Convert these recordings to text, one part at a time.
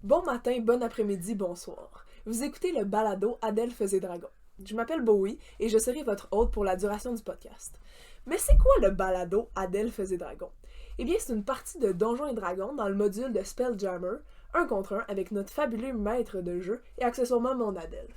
Bon matin, bon après-midi, bonsoir. Vous écoutez le balado Adèle faisait dragon. Je m'appelle Bowie et je serai votre hôte pour la duration du podcast. Mais c'est quoi le balado Adèle faisait dragon? Eh bien, c'est une partie de Donjons et Dragons dans le module de Spelljammer, un contre un avec notre fabuleux maître de jeu et accessoirement mon Adèle.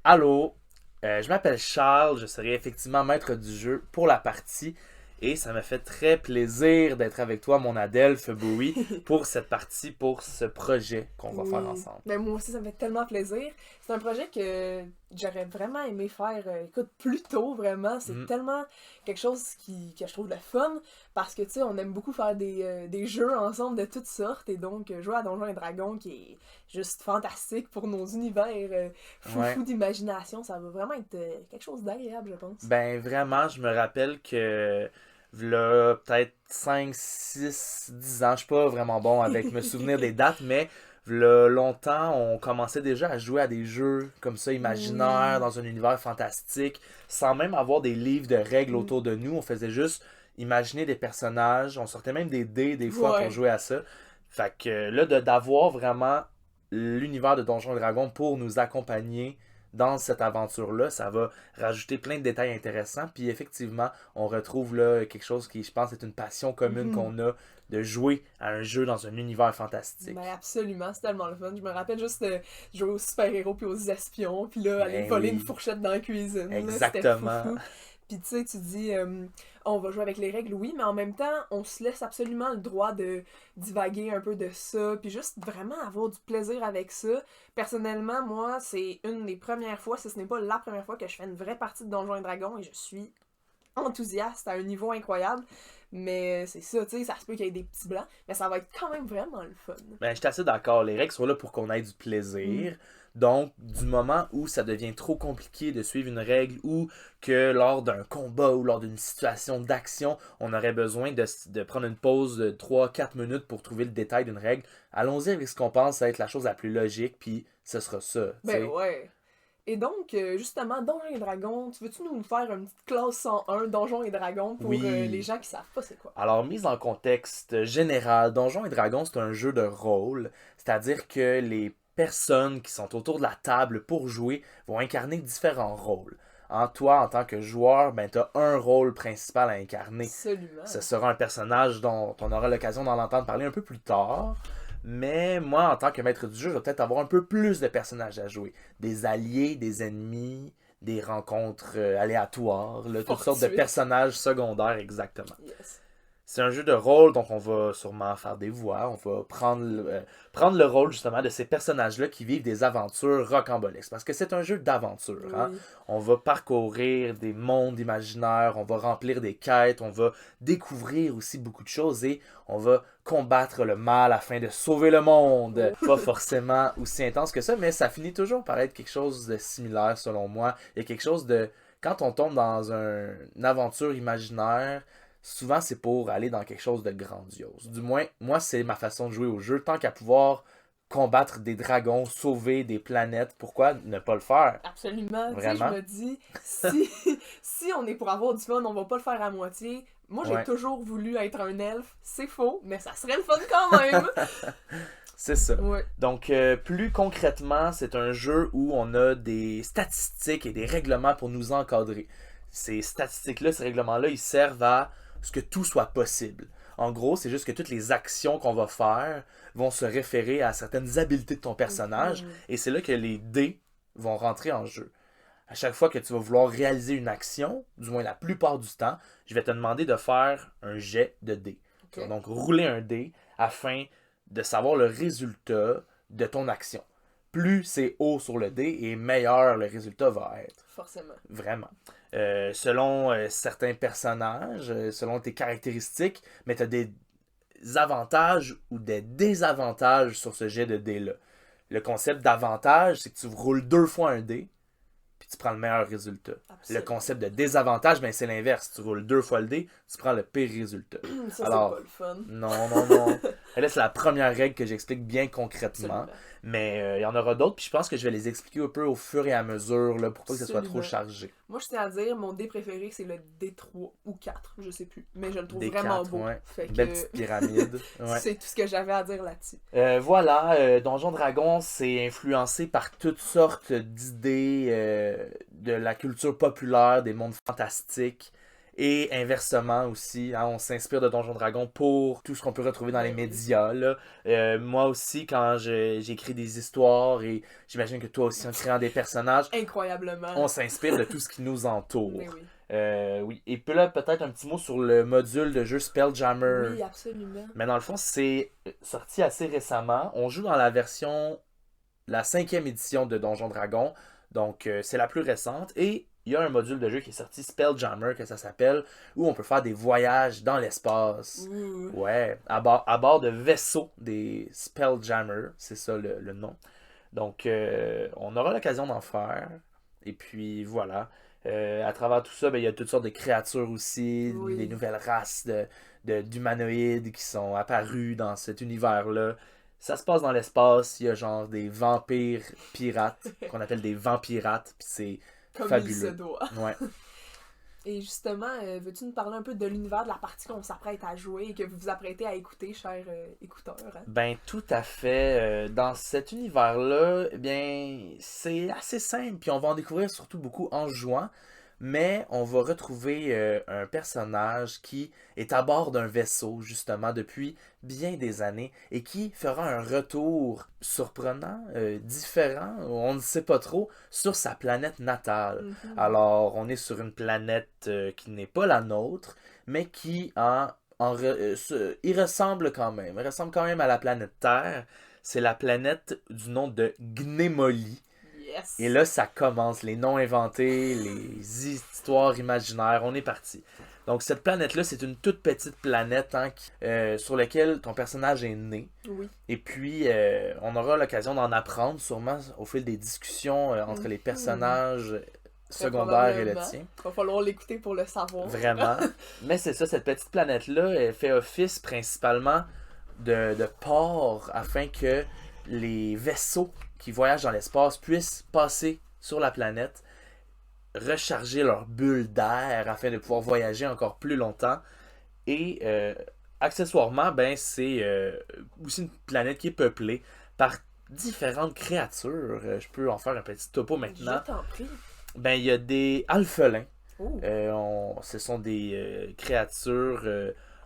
Allô, je m'appelle Charles, je serai effectivement maître du jeu pour la partie et ça me fait très plaisir d'être avec toi, mon Adelphe Bowie, pour cette partie, pour ce projet qu'on va faire Oui, ensemble. mais moi aussi ça me fait tellement plaisir. C'est un projet que j'aurais vraiment aimé faire, écoute, plus tôt vraiment. C'est Mm, tellement quelque chose que je trouve le fun parce que tu sais, on aime beaucoup faire des jeux ensemble de toutes sortes et donc jouer à Donjons et Dragons qui est juste fantastique pour nos univers ouais. foufou d'imagination, ça va vraiment être quelque chose d'agréable, je pense. Ben vraiment, je me rappelle que là, peut-être 5, 6, 10 ans, je suis pas vraiment bon avec me souvenir des dates, mais v'là longtemps, on commençait déjà à jouer à des jeux comme ça, imaginaires, Oui. dans un univers fantastique, sans même avoir des livres de règles Mm. autour de nous. On faisait juste imaginer des personnages, on sortait même des dés des fois pour Ouais. jouer à ça. Fait que là, d'avoir vraiment l'univers de Donjons et Dragons pour nous accompagner dans cette aventure-là, ça va rajouter plein de détails intéressants. Puis effectivement, on retrouve là quelque chose qui, je pense, est une passion commune Mhm. qu'on a de jouer à un jeu dans un univers Ben fantastique. absolument, c'est tellement le fun. Je me rappelle juste jouer aux super-héros puis aux espions, puis là, aller Ben voler une oui, fourchette dans la cuisine, là, c'était exactement. foufou. Puis tu sais, tu dis, on va jouer avec les règles, oui, mais en même temps, on se laisse absolument le droit de divaguer un peu de ça, puis juste vraiment avoir du plaisir avec ça. Personnellement, moi, c'est une des premières fois, si ce n'est pas la première fois que je fais une vraie partie de Donjons et Dragons, et je suis enthousiaste à un niveau incroyable. Mais c'est ça, tu sais, ça se peut qu'il y ait des petits blancs, mais ça va être quand même vraiment le fun. Ben, je suis assez d'accord. Les règles sont là pour qu'on ait du Mm. plaisir. Donc, du moment où ça devient trop compliqué de suivre une règle ou que lors d'un combat ou lors d'une situation d'action, on aurait besoin de prendre une pause de 3 4 minutes pour trouver le détail d'une règle, allons-y avec ce qu'on pense être la chose la plus logique, puis ce sera ça, tu Ben sais. ouais. Et donc, justement, Donjons et Dragons, tu veux-tu nous faire une petite classe 101 Donjons et Dragons pour les Oui. gens qui savent pas c'est quoi? Alors, mise en contexte général, Donjons et Dragons, c'est un jeu de rôle, c'est-à-dire que les personnes qui sont autour de la table pour jouer vont incarner différents rôles. Toi, en tant que joueur, ben, tu as un rôle principal à incarner. Ce Absolument. sera un personnage dont on aura l'occasion d'en entendre parler un peu plus tard. Mais moi, en tant que maître du jeu, je vais peut-être avoir un peu plus de personnages à jouer. Des alliés, des ennemis, des rencontres aléatoires, là, toutes sortes de Fortuite. personnages secondaires exactement. Yes. C'est un jeu de rôle, donc on va sûrement faire des voix, on va prendre le rôle justement de ces personnages-là qui vivent des aventures rocambolesques. Parce que c'est un jeu d'aventure. Hein? Oui. On va parcourir des mondes imaginaires, on va remplir des quêtes, on va découvrir aussi beaucoup de choses et on va combattre le mal afin de sauver le monde. Oh. Pas forcément aussi intense que ça, mais ça finit toujours par être quelque chose de similaire selon moi. Il y a quelque chose de... Quand on tombe dans une aventure imaginaire, souvent c'est pour aller dans quelque chose de grandiose. Du moins, moi, c'est ma façon de jouer au jeu. Tant qu'à pouvoir combattre des dragons, sauver des planètes, pourquoi ne pas le faire? Absolument. Tu sais, je Vraiment? me dis, si, si on est pour avoir du fun, on va pas le faire à moitié. Moi, j'ai Ouais, toujours voulu être un elfe. C'est faux, mais ça serait le fun quand même. c'est ça. Ouais. Donc, plus concrètement, c'est un jeu où on a des statistiques et des règlements pour nous encadrer. Ces statistiques-là, ces règlements-là, ils servent à ce que tout soit possible. En gros, c'est juste que toutes les actions qu'on va faire vont se référer à certaines habiletés de ton personnage, Mhm. et c'est là que les dés vont rentrer en jeu. À chaque fois que tu vas vouloir réaliser une action, du moins la plupart du temps, je vais te demander de faire un jet de dés. Tu vas Ok. donc rouler un dé afin de savoir le résultat de ton action. Plus c'est haut sur le dé et meilleur le résultat va être. Forcément. Vraiment. Selon certains personnages, selon tes caractéristiques, mais tu as des avantages ou des désavantages sur ce jet de dé-là. Le concept d'avantage, c'est que tu roules 2 fois un dé, puis tu prends le meilleur résultat. Le Absolument. concept de désavantage, ben c'est l'inverse. Tu roules 2 fois le dé, tu prends le pire résultat. Ça, c'est pas Alors, le fun. non, non, non. Et là, c'est la première règle que j'explique bien concrètement. Absolument. Mais il y en aura d'autres, puis je pense que je vais les expliquer un peu au fur et à mesure, là, pour pas que ce soit trop Absolument. chargé. Moi, je tiens à dire, mon dé préféré, c'est le D3 ou 4, je sais plus. Mais je le trouve Des vraiment 4, beau. ouais. Fait Belle que petite pyramide. Ouais. c'est tout ce que j'avais à dire là-dessus. Voilà, Donjon Dragon, c'est influencé par toutes sortes d'idées de la culture populaire, des mondes fantastiques. Et inversement aussi, hein, on s'inspire de Donjon Dragon pour tout ce qu'on peut retrouver dans les Ben oui. médias. Là. Moi aussi, quand j'écris des histoires, et j'imagine que toi aussi en créant des personnages, Incroyablement. on s'inspire de tout ce qui nous entoure. Mais oui. Oui. Et puis là, peut-être un petit mot sur le module de jeu Spelljammer. Oui, absolument. Mais dans le fond, c'est sorti assez récemment. On joue dans la version, la 5e édition de Donjon Dragon. Donc, c'est la plus récente. Et il y a un module de jeu qui est sorti, Spelljammer, que ça s'appelle, où on peut faire des voyages dans l'espace. Ouh. Ouais, à bord de vaisseaux des Spelljammer. C'est ça le nom. Donc, on aura l'occasion d'en faire. Et puis, voilà. À travers tout ça, ben, il y a toutes sortes de créatures aussi, Oui. des nouvelles races d'humanoïdes qui sont apparues dans cet univers-là. Ça se passe dans l'espace, il y a genre des vampires pirates, qu'on appelle des vampirates, puis c'est Comme fabuleux. il se doit. Ouais. Et justement, veux-tu nous parler un peu de l'univers de la partie qu'on s'apprête à jouer et que vous vous apprêtez à écouter, chers écouteurs? Hein? Ben, tout à fait. Dans cet univers-là, eh bien, c'est assez simple, puis on va en découvrir surtout beaucoup en jouant. Mais on va retrouver un personnage qui est à bord d'un vaisseau, justement, depuis bien des années, et qui fera un retour surprenant, différent, on ne sait pas trop, sur sa planète natale. Mhm. Alors, on est sur une planète qui n'est pas la nôtre, mais qui il ressemble quand même. Il ressemble quand même à la planète Terre. C'est la planète du nom de Gnémoli. Yes! Et là, ça commence. Les noms inventés, les histoires imaginaires. On est parti. Donc, cette planète-là, c'est une toute petite planète hein, sur laquelle ton personnage est né. Oui. Et puis, on aura l'occasion d'en apprendre sûrement au fil des discussions entre les personnages Très secondaires et le probablement. tien. Va falloir l'écouter pour le savoir. Vraiment. Mais c'est ça, cette petite planète-là, elle fait office principalement de port afin que les vaisseaux qui voyagent dans l'espace puissent passer sur la planète, recharger leur bulle d'air afin de pouvoir voyager encore plus longtemps. Et accessoirement, ben, c'est aussi une planète qui est peuplée par différentes créatures. Je peux en faire un petit topo maintenant. Je t'en prie. Ben, il y a des alphelins. Oh. Ce sont des créatures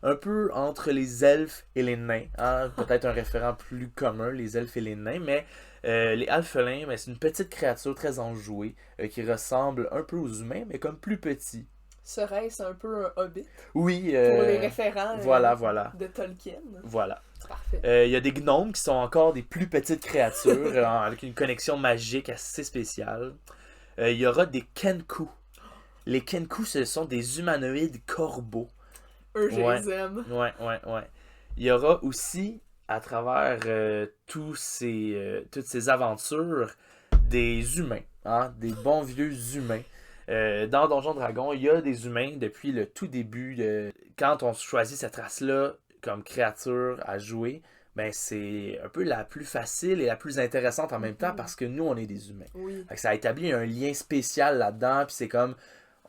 un peu entre les elfes et les nains. Hein? Peut-être un référent plus commun, les elfes et les nains, mais les alphelins, ben, c'est une petite créature très enjouée qui ressemble un peu aux humains, mais comme plus petit. Serait-ce un peu un hobbit Oui, pour les référents voilà. de Tolkien? Voilà. Parfait. Il y a des gnomes qui sont encore des plus petites créatures avec une connexion magique assez spéciale. Il y aura des Kenku. Les Kenku, ce sont des humanoïdes corbeaux. Eux, je Ouais. les aime. Ouais. Il y aura aussi, à travers toutes ces aventures, des humains. Hein, des bons vieux humains. Dans Donjon Dragon, il y a des humains depuis le tout début. Quand on choisit cette race-là comme créature à jouer, ben c'est un peu la plus facile et la plus intéressante en même temps parce que nous, on est des humains. Oui. Fait que ça a établi un lien spécial là-dedans, puis c'est comme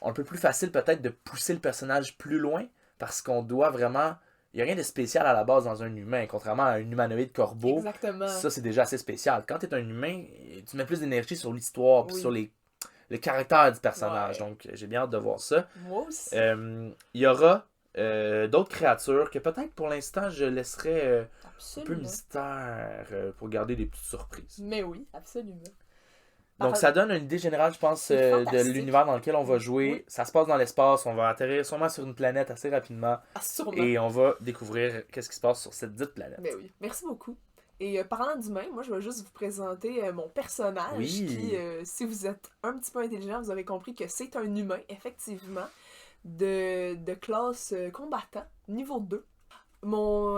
un peu plus facile peut-être de pousser le personnage plus loin parce qu'on doit vraiment. Il n'y a rien de spécial à la base dans un humain, contrairement à un humanoïde corbeau. Exactement. Ça, c'est déjà assez spécial. Quand tu es un humain, tu mets plus d'énergie sur l'histoire, puis Oui. sur le caractère du personnage. Ouais. Donc, j'ai bien hâte de voir ça. Moi aussi. Il y aura d'autres créatures que peut-être pour l'instant je laisserai un peu Absolument. mystère pour garder des petites surprises. Mais oui, absolument. Donc ça donne une idée générale, je pense, C'est de fantastique. l'univers dans lequel on va jouer. Oui. Ça se passe dans l'espace, on va atterrir sûrement sur une planète assez rapidement Ah, sûrement. et on va découvrir qu'est-ce qui se passe sur cette dite planète. Mais oui, merci beaucoup. Et parlant d'humain, moi je vais juste vous présenter mon personnage Oui. qui, si vous êtes un petit peu intelligent, vous avez compris que c'est un humain, effectivement, de classe combattant, niveau 2. Mon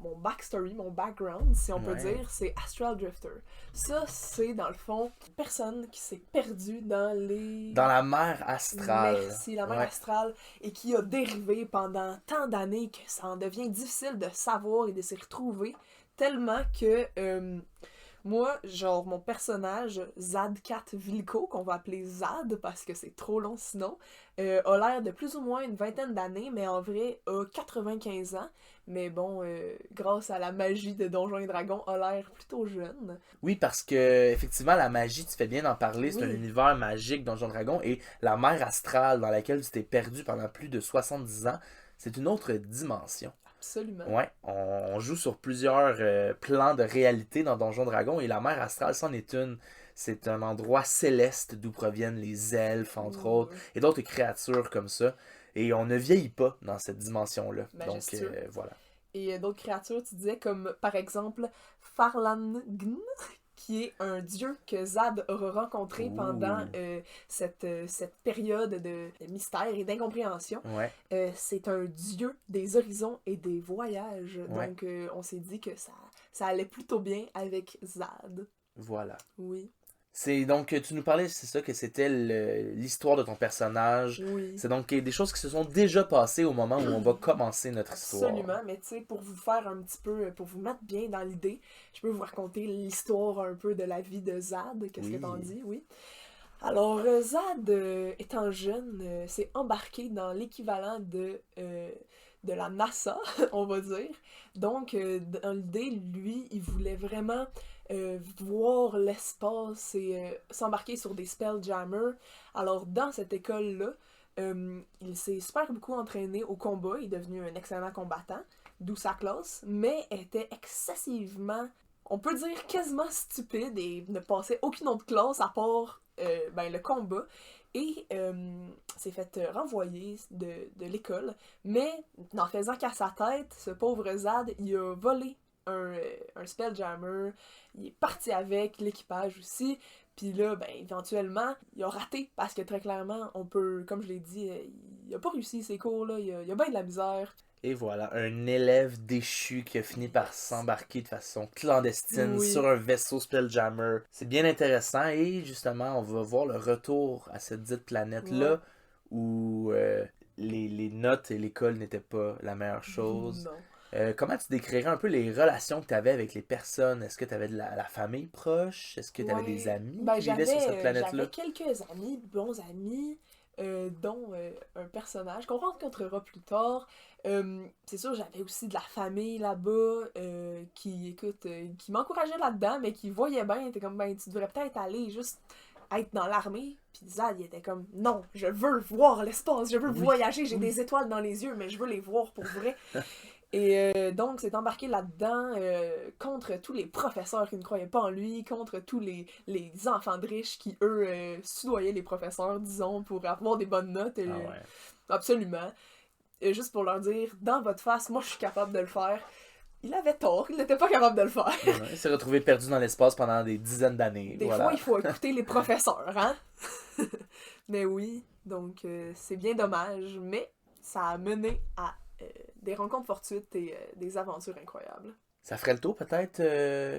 mon backstory, mon background, si on peut Ouais. dire, c'est Astral Drifter. Ça, c'est dans le fond une personne qui s'est perdue dans les... Dans la mer astrale. Merci, la mer Ouais. astrale, et qui a dérivé pendant tant d'années que ça en devient difficile de savoir et de s'y retrouver, tellement que moi, genre, mon personnage, Zadkat Vilko, qu'on va appeler Zad parce que c'est trop long sinon, a l'air de plus ou moins une vingtaine d'années, mais en vrai a 95 ans. Mais bon, grâce à la magie de Donjons et Dragons, a l'air plutôt jeune. Oui, parce que effectivement, la magie, tu fais bien d'en parler, c'est un Oui. univers magique Donjon Dragon et la mer astrale dans laquelle tu t'es perdu pendant plus de 70 ans, c'est une autre dimension. Absolument. Ouais, on joue sur plusieurs plans de réalité dans Donjon Dragon et la mer astrale, c'en est une. C'est un endroit céleste d'où proviennent les elfes, entre autres, et d'autres créatures comme ça. Et on ne vieillit pas dans cette dimension-là. Donc, Majestueux. voilà. Et d'autres créatures, tu disais, comme par exemple Farlangn, qui est un dieu que Zad aura rencontré Ouh. pendant cette période de mystère et d'incompréhension. Ouais, C'est un dieu des horizons et des voyages. Ouais. Donc, on s'est dit que ça allait plutôt bien avec Zad. voilà. Oui. C'est donc, tu nous parlais, c'est ça, que c'était l'histoire de ton personnage. Oui. C'est donc des choses qui se sont déjà passées au moment où on va commencer notre histoire. Absolument, mais tu sais, pour vous faire un petit peu, pour vous mettre bien dans l'idée, je peux vous raconter l'histoire un peu de la vie de Zad. Qu'est-ce Oui. que t'en dis? Oui. Alors, Zad, étant jeune, s'est embarqué dans l'équivalent de la NASA, on va dire. Donc, dans l'idée, lui, il voulait vraiment voir l'espace et s'embarquer sur des Spelljammers. Alors, dans cette école-là, il s'est super beaucoup entraîné au combat, il est devenu un excellent combattant, d'où sa classe, mais était excessivement, on peut dire quasiment stupide et ne passait aucune autre classe à part le combat. Et s'est fait renvoyer de l'école, mais n'en faisant qu'à sa tête, ce pauvre Zad, il a volé un Spelljammer, il est parti avec l'équipage aussi, puis là, éventuellement, il a raté, parce que très clairement, on peut, comme je l'ai dit, il a pas réussi ses cours, là, il a bien de la misère. Et voilà, un élève déchu qui a fini par s'embarquer de façon clandestine Oui. sur un vaisseau Spelljammer. C'est bien intéressant et justement, on va voir le retour à cette dite planète-là Ouais. où les notes et l'école n'étaient pas la meilleure chose. Non. Comment tu décrirais un peu les relations que tu avais avec les personnes? Est-ce que tu avais de la famille proche? Est-ce que tu avais Ouais. des amis Ben, qui vivaient sur cette j'avais planète-là? quelques amis, bons amis, dont un personnage qu'on rencontrera plus tard. C'est sûr, j'avais aussi de la famille là-bas qui, écoute, qui m'encourageait là-dedans, mais qui voyait bien, était comme, tu devrais peut-être aller juste être dans l'armée. Puis Zad, il était comme, non, je veux voir l'espace, je veux Oui, voyager, j'ai oui. des étoiles dans les yeux, mais je veux les voir pour vrai. Et donc, c'est embarqué là-dedans contre tous les professeurs qui ne croyaient pas en lui, contre tous les enfants de riches qui, eux, soudoyaient les professeurs, disons, pour avoir des bonnes notes. Ah ouais. Absolument. Et juste pour leur dire, dans votre face, moi, je suis capable de le faire. Il avait tort, il n'était pas capable de le faire. Ouais, il s'est retrouvé perdu dans l'espace pendant des dizaines d'années. Des Voilà. fois, il faut écouter les professeurs, hein? Mais oui, donc c'est bien dommage, mais ça a mené à des rencontres fortuites et des aventures incroyables. Ça ferait le tour peut-être.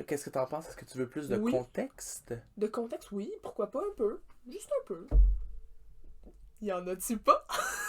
Qu'est-ce que t'en penses? Est-ce que tu veux plus de Oui. contexte? De contexte, oui, pourquoi pas un peu? Juste un peu. Y en a-tu pas?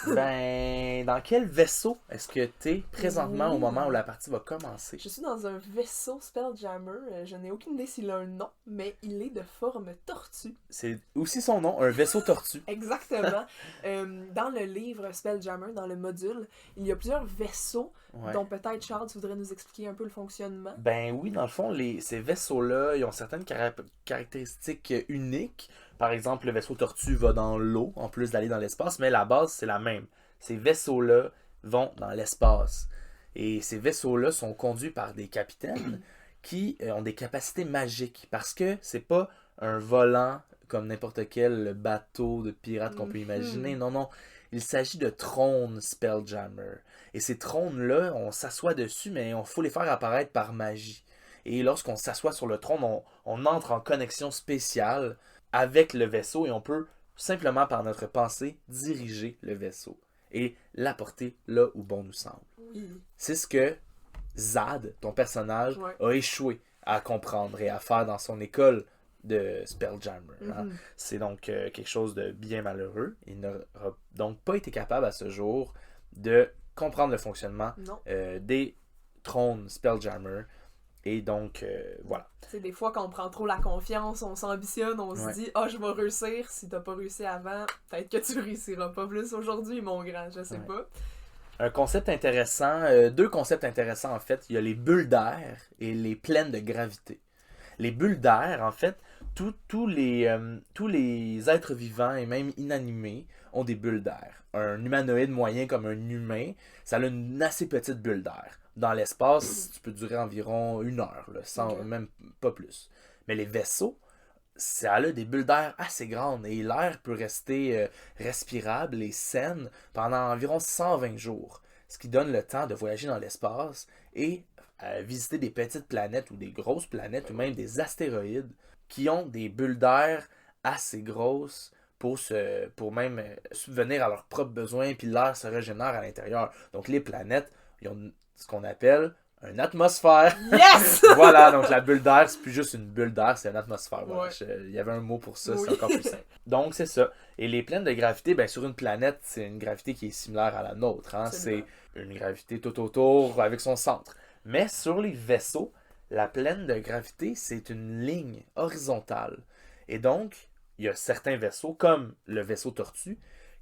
Ben, dans quel vaisseau est-ce que t'es présentement au Oui. moment où la partie va commencer? Je suis dans un vaisseau Spelljammer. Je n'ai aucune idée s'il a un nom, mais il est de forme tortue. C'est aussi son nom, un vaisseau tortue. Exactement. Dans le livre Spelljammer, dans le module, il y a plusieurs vaisseaux, Ouais. dont peut-être Charles, tu voudrais nous expliquer un peu le fonctionnement. Ben oui, dans le fond, ces vaisseaux-là, ils ont certaines caractéristiques uniques. Par exemple, le vaisseau tortue va dans l'eau, en plus d'aller dans l'espace, mais la base, c'est la même. Ces vaisseaux-là vont dans l'espace. Et ces vaisseaux-là sont conduits par des capitaines qui ont des capacités magiques. Parce que c'est pas un volant comme n'importe quel bateau de pirate qu'on peut imaginer. Non, non. Il s'agit de trônes Spelljammer. Et ces trônes-là, on s'assoit dessus, mais on faut les faire apparaître par magie. Et lorsqu'on s'assoit sur le trône, on entre en connexion spéciale avec le vaisseau et on peut simplement par notre pensée diriger le vaisseau et l'apporter là où bon nous semble. Oui. C'est ce que Zad, ton personnage, Ouais. a échoué à comprendre et à faire dans son école de Spelljammer. Hein. C'est donc quelque chose de bien malheureux. Il n'aura donc pas été capable à ce jour de comprendre le fonctionnement Non. des trônes Spelljammer. Et donc, voilà. Tu sais, des fois, quand on prend trop la confiance, on s'ambitionne, on se dit « Ah, je vais réussir. » Si t'as pas réussi avant, peut-être que tu réussiras pas plus aujourd'hui, mon grand. Je sais pas. Un concept intéressant, deux concepts intéressants en fait. Il y a les bulles d'air et les plaines de gravité. Les bulles d'air, en fait, tous les êtres vivants et même inanimés ont des bulles d'air. Un humanoïde moyen comme un humain, ça a une assez petite bulle d'air. Dans l'espace, tu peux durer environ 1 heure, là, sans même pas plus. Mais les vaisseaux, ça a des bulles d'air assez grandes et l'air peut rester respirable et sain pendant environ 120 jours. Ce qui donne le temps de voyager dans l'espace et visiter des petites planètes ou des grosses planètes ou même des astéroïdes qui ont des bulles d'air assez grosses pour même subvenir à leurs propres besoins puis l'air se régénère à l'intérieur. Donc les planètes, ils ont ce qu'on appelle une atmosphère. Yes! Voilà, donc la bulle d'air, c'est plus juste une bulle d'air, c'est une atmosphère. Voilà. Ouais. Il y avait un mot pour ça, Oui. c'est encore plus simple. Donc c'est ça. Et les plaines de gravité, ben, sur une planète, c'est une gravité qui est similaire à la nôtre. Hein? C'est une gravité tout autour avec son centre. Mais sur les vaisseaux, la plaine de gravité, c'est une ligne horizontale. Et donc, il y a certains vaisseaux, comme le vaisseau Tortue,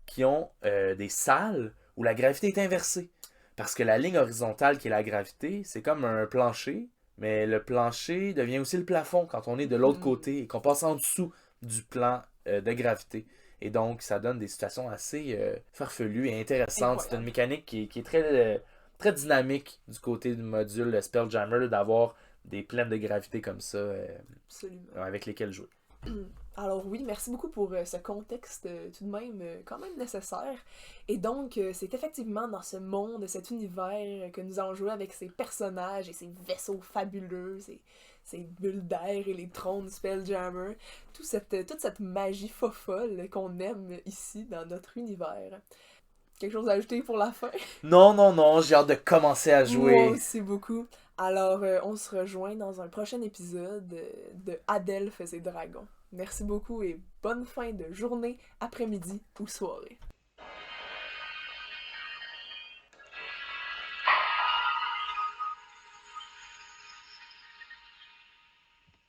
qui ont des salles où la gravité est inversée. Parce que la ligne horizontale qui est la gravité, c'est comme un plancher, mais le plancher devient aussi le plafond quand on est de l'autre côté et qu'on passe en dessous du plan de gravité. Et donc, ça donne des situations assez farfelues et intéressantes. Incroyable. C'est une mécanique qui est très dynamique du côté du module Spelljammer d'avoir des plaines de gravité comme ça Absolument. avec lesquelles jouer. Alors oui, merci beaucoup pour ce contexte tout de même quand même nécessaire. Et donc, c'est effectivement dans ce monde, cet univers que nous allons jouer avec ces personnages et ces vaisseaux fabuleux, ces bulles d'air et les trônes Spelljammer, toute cette magie fofolle qu'on aime ici dans notre univers. Quelque chose à ajouter pour la fin? Non, j'ai hâte de commencer à jouer. Moi aussi beaucoup. Alors, on se rejoint dans un prochain épisode de Adelphes et Dragons. Merci beaucoup et bonne fin de journée, après-midi ou soirée.